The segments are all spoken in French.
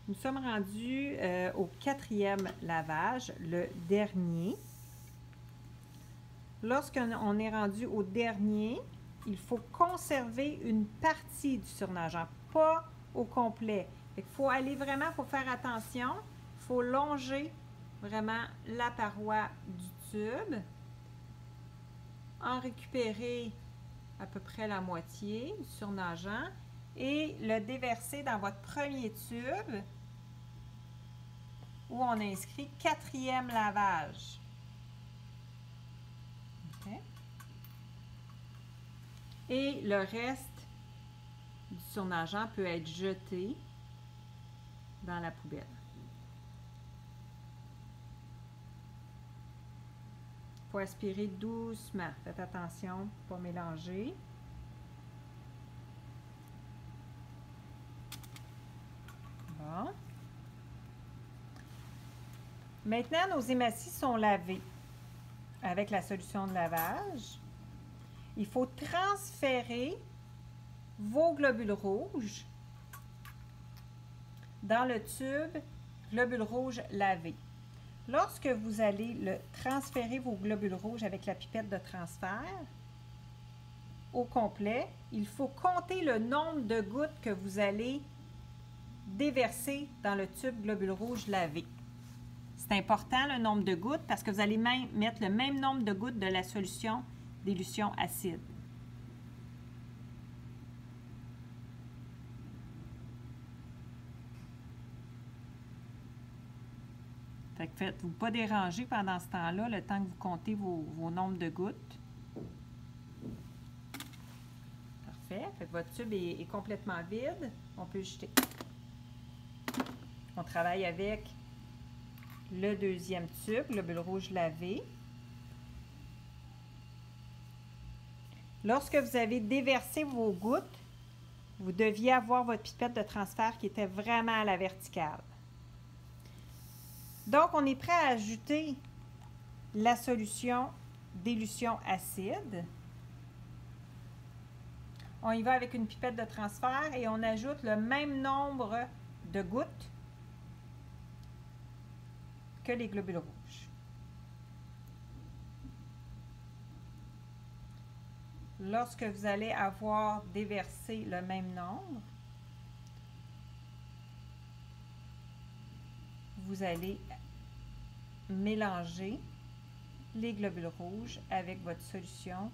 Nous sommes rendus au 4e lavage, le dernier. Lorsqu'on est rendu au dernier, il faut conserver une partie du surnageant, pas au complet. Il faut aller vraiment, il faut faire attention, il faut longer vraiment la paroi du tube, en récupérer à peu près la moitié du surnageant et le déverser dans votre premier tube où on a inscrit 4e lavage. Okay. Et le reste du surnageant peut être jeté dans la poubelle. Il faut aspirer doucement. Faites attention, pas mélanger. Bon. Maintenant, nos hématies sont lavées avec la solution de lavage. Il faut transférer vos globules rouges dans le tube globules rouges lavé. Lorsque vous allez transférer vos globules rouges avec la pipette de transfert au complet, il faut compter le nombre de gouttes que vous allez déverser dans le tube globules rouges lavé. C'est important le nombre de gouttes parce que vous allez même mettre le même nombre de gouttes de la solution d'élution acide. Fait que faites-vous pas déranger pendant ce temps-là, le temps que vous comptez vos nombres de gouttes. Parfait. Fait que votre tube est complètement vide. On peut le jeter. On travaille avec le deuxième tube, globule rouge lavé. Lorsque vous avez déversé vos gouttes, vous deviez avoir votre pipette de transfert qui était vraiment à la verticale. Donc, on est prêt à ajouter la solution d'élution acide. On y va avec une pipette de transfert et on ajoute le même nombre de gouttes que les globules rouges. Lorsque vous allez avoir déversé le même nombre, vous allez mélanger les globules rouges avec votre solution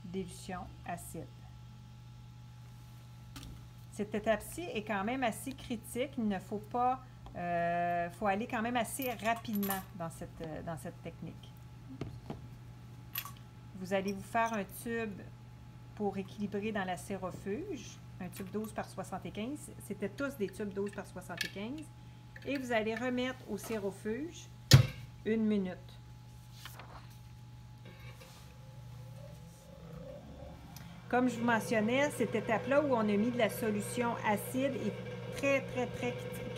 d'élution acide. Cette étape-ci est quand même assez critique. Il ne faut pas, faut aller quand même assez rapidement dans cette technique. Vous allez vous faire un tube pour équilibrer dans la sérofuge, un tube 12 par 75. C'était tous des tubes 12 par 75. Et vous allez remettre au sérofuge 1 minute. Comme je vous mentionnais, cette étape-là où on a mis de la solution acide est très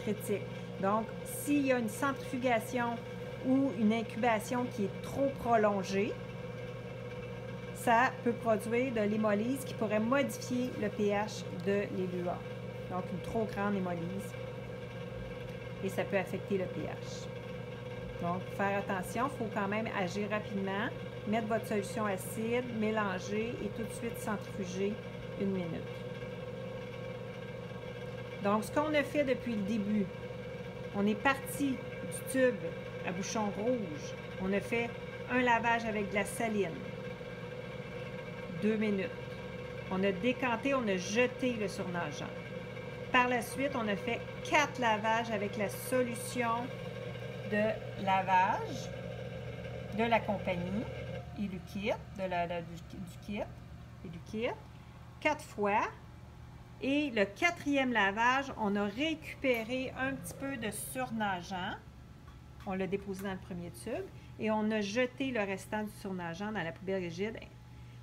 critique. Donc, s'il y a une centrifugation ou une incubation qui est trop prolongée, ça peut produire de l'hémolyse qui pourrait modifier le pH de l'élua. Donc, une trop grande hémolyse. Et ça peut affecter le pH. Donc, faire attention, il faut quand même agir rapidement, mettre votre solution acide, mélanger et tout de suite centrifuger 1 minute. Donc, ce qu'on a fait depuis le début, on est parti du tube à bouchon rouge. On a fait un lavage avec de la saline, 2 minutes. On a décanté, on a jeté le surnageant. Par la suite, on a fait 4 lavages avec la solution de lavage de la compagnie Elukit, du kit, Elukit, 4 fois. Et le 4e lavage, on a récupéré un petit peu de surnageant. On l'a déposé dans le premier tube et on a jeté le restant du surnageant dans la poubelle rigide.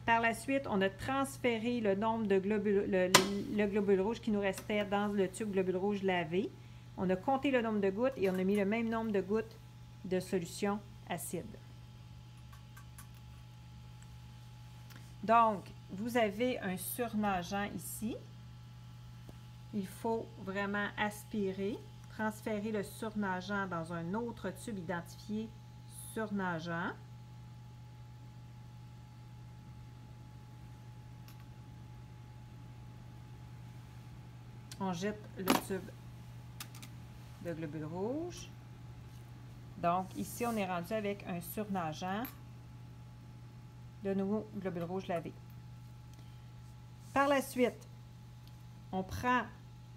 Par la suite, on a transféré le nombre de globules, le globule rouge qui nous restait dans le tube globule rouge lavé. On a compté le nombre de gouttes et on a mis le même nombre de gouttes de solution acide. Donc, vous avez un surnageant ici. Il faut vraiment aspirer transférer le surnageant dans un autre tube identifié surnageant. On jette le tube de globule rouge. Donc, ici, on est rendu avec un surnageant. De nouveau, globule rouge lavé. Par la suite, on prend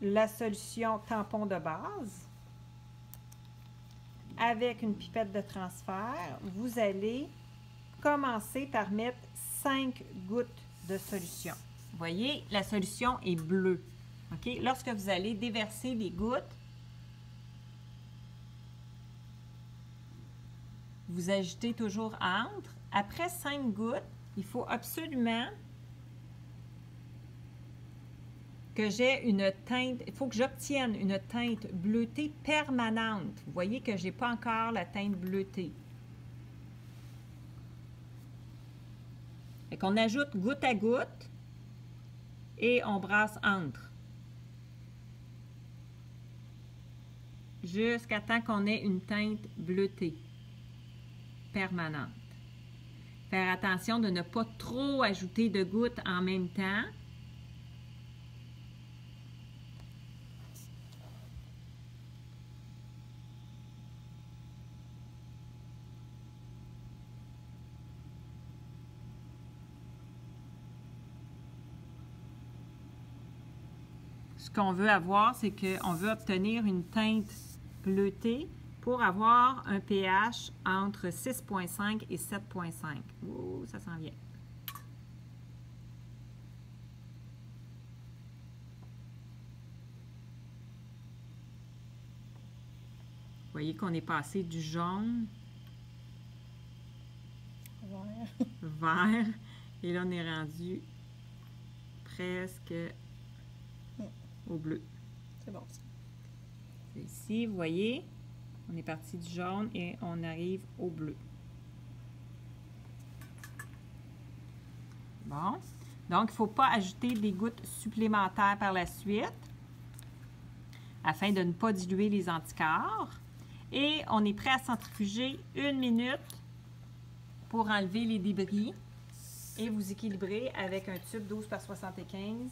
la solution tampon de base. Avec une pipette de transfert, vous allez commencer par mettre 5 gouttes de solution. Vous voyez, la solution est bleue. Okay? Lorsque vous allez déverser les gouttes, vous agitez toujours entre. Après 5 gouttes, il faut absolument que j'ai une teinte, il faut que j'obtienne une teinte bleutée permanente. Vous voyez que je n'ai pas encore la teinte bleutée. Fait qu'on ajoute goutte à goutte et on brasse entre. Jusqu'à temps qu'on ait une teinte bleutée permanente. Faire attention de ne pas trop ajouter de gouttes en même temps. Ce qu'on veut avoir, c'est qu'on veut obtenir une teinte bleutée pour avoir un pH entre 6,5 et 7,5. Ouh, ça s'en vient. Vous voyez qu'on est passé du jaune vert. Et là, on est rendu presque au bleu. C'est bon, ça. Ici, vous voyez, on est parti du jaune et on arrive au bleu. Bon. Donc, il ne faut pas ajouter des gouttes supplémentaires par la suite afin de ne pas diluer les anticorps. Et on est prêt à centrifuger 1 minute pour enlever les débris et vous équilibrer avec un tube 12 par 75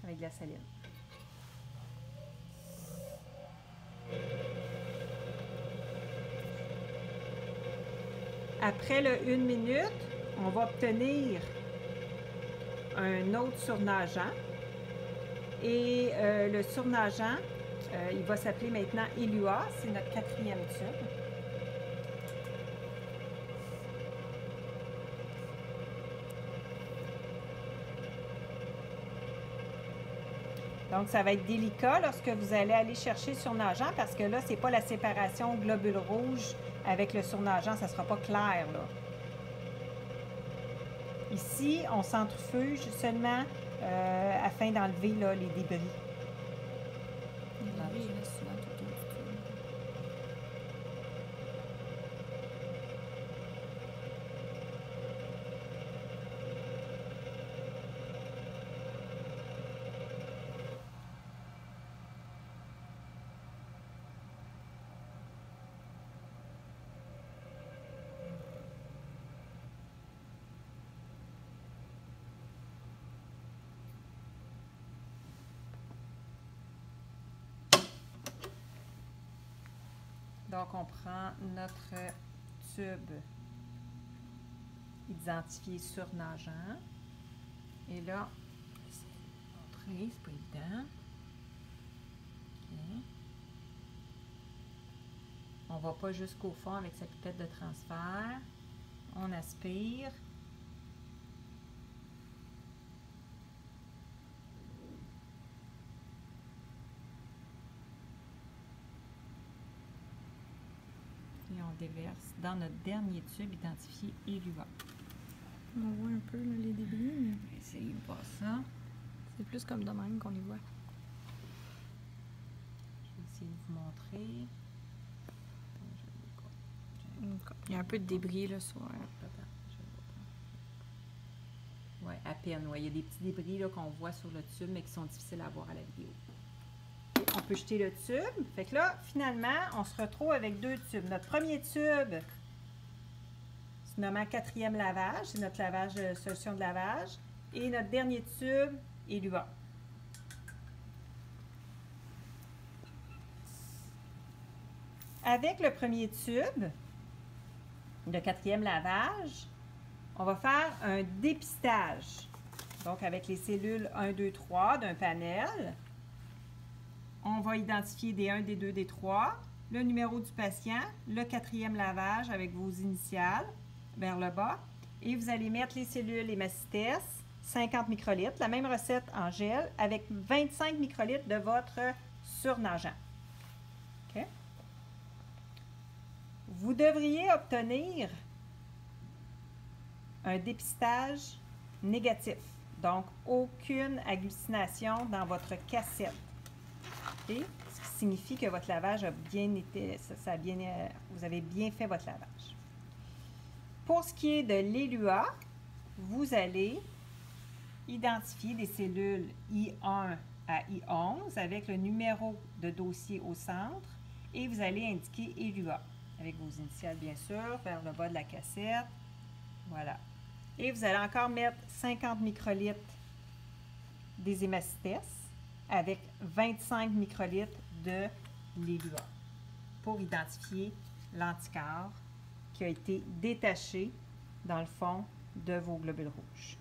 avec de la saline. Après le 1 minute, on va obtenir un autre surnageant. Et le surnageant, il va s'appeler maintenant Elua. C'est notre 4e tube. Donc, ça va être délicat lorsque vous allez aller chercher le surnageant parce que là, ce n'est pas la séparation globule rouge avec le surnageant. Ça ne sera pas clair, là. Ici, on centrifuge seulement afin d'enlever les débris. Donc, on prend notre tube identifié surnageant. Et là, c'est pas évident. Okay. On ne va pas jusqu'au fond avec sa pipette de transfert. On aspire. Et on déverse dans notre dernier tube identifié Elua. On voit un peu là, les débris. On va essayer de voir ça. C'est plus comme de même qu'on les voit. Je vais essayer de vous montrer. Il y a un peu de débris là sur. Oui, à peine. Ouais. Il y a des petits débris qu'on voit sur le tube, mais qui sont difficiles à voir à la vidéo. on peut jeter le tube. Fait que là, finalement, on se retrouve avec 2 tubes. Notre premier tube, c'est nommé 4e lavage, c'est notre lavage, solution de lavage. Et notre dernier tube est l'UA. Avec le premier tube, le 4e lavage, on va faire un dépistage. Donc, avec les cellules 1, 2, 3 d'un panel, on va identifier des 1, des 2, des 3, le numéro du patient, le 4e lavage avec vos initiales vers le bas, et vous allez mettre les cellules hémacites, 50 microlitres, la même recette en gel, avec 25 microlitres de votre surnageant. OK? Vous devriez obtenir un dépistage négatif, donc aucune agglutination dans votre cassette. Okay? Ce qui signifie que votre lavage a bien été, vous avez bien fait votre lavage. Pour ce qui est de l'ELUA, vous allez identifier des cellules I1 à I11 avec le numéro de dossier au centre et vous allez indiquer ELUA avec vos initiales bien sûr vers le bas de la cassette. Voilà. Et vous allez encore mettre 50 microlitres des hémacites avec 25 microlitres de l'ELUA pour identifier l'anticorps qui a été détaché dans le fond de vos globules rouges.